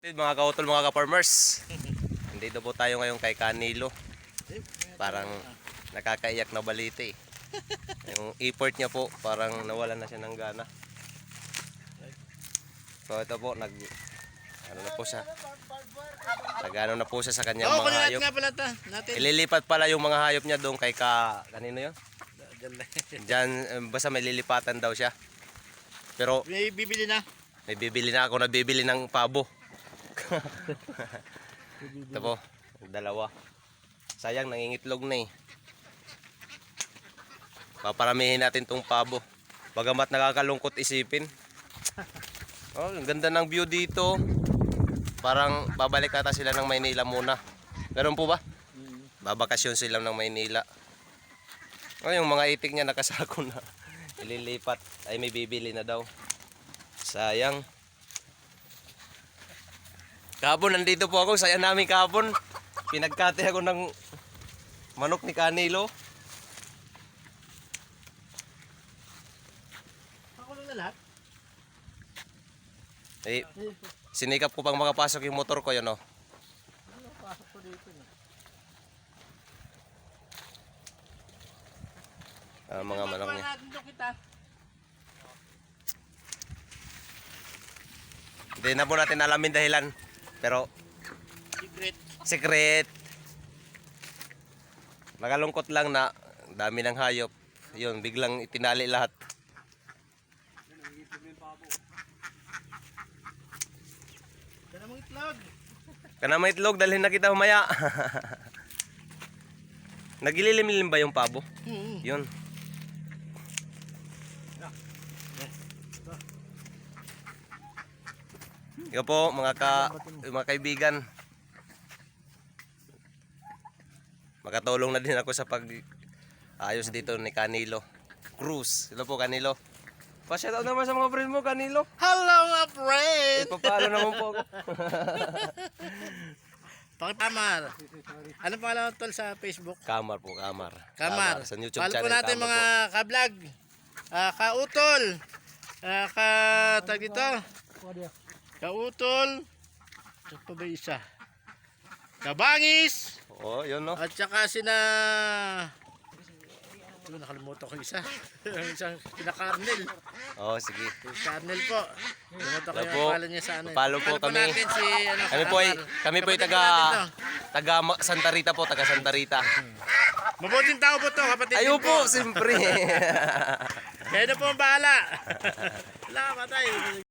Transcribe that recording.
Mga kautol, mga ka-farmers, nandito po tayo ngayon kay Canilo. Parang nakakaiyak na balita eh. Yung effort niya po, parang nawalan na siya ng gana. So ito po, ano na po siya, nagano na po siya sa kanyang mga hayop. Ililipat pala yung mga hayop niya doon kay kanino yun? Diyan, basta may lilipatan daw siya. Pero may bibili na. May bibili na ako, nabibili ng pabo. Ito po, dalawa. Sayang, nangingitlog na eh. Paparamihin natin tong pabo. Bagamat nakakalungkot isipin. Oh, ang ganda ng view dito. Parang babalik ata sila ng Maynila muna. Ganun po ba? Babakasyon sila ng Maynila. Oh, yung mga itik niya nakasako na. Ililipat. Ay, may bibili na daw. Sayang. Kahapon nandito po ako, saya namin kahapon. Pinagkate ako ng manok ni Canilo. Ako lang na lahat. Eh, sinikap ko pang makapasok yung motor ko, yun oh. Pasok ko dito. Mga manok niya. Hindi na po natin alamin dahilan. Pero secret. Nakalungkot lang na dami ng hayop. Yun, biglang itinali lahat. Kanamang itlog. Kanamang itlog, dalhin na kita humaya. Nagililim-lim ba yung pabo? Yun. Ikaw po mga kaibigan. Makatulong na din ako sa pag-ayos dito ni Canilo Cruz. Hello po Canilo. Pa-shout out naman sa mga friend mo Canilo. Hello mga friend. Ipapalo naman po ako. Kamar. Ano pangalan tol sa Facebook? Kamar po, Kamar. Kamar. Sa YouTube follow channel po natin Kamar mga po. ka-vlog. Ka-utol. Tag dito. Ka-utol. Ito pa ba isa? Kabangis. Oh, yun no. At saka sina... Ito, nakalimutan ko isa. Isang kina-Carnel. Oh, sige. Carnel po. Limutan ko Hello yung po. pangalan niya sa ano. Follow po Follow kami. natin si, Kami po ay Kapatid natin to. taga Santa Rita po, taga Santa Rita. Mabuting tao po to, kapatid. Ayun din po, siyempre. Kaya na po ang bahala. Wala ka patay.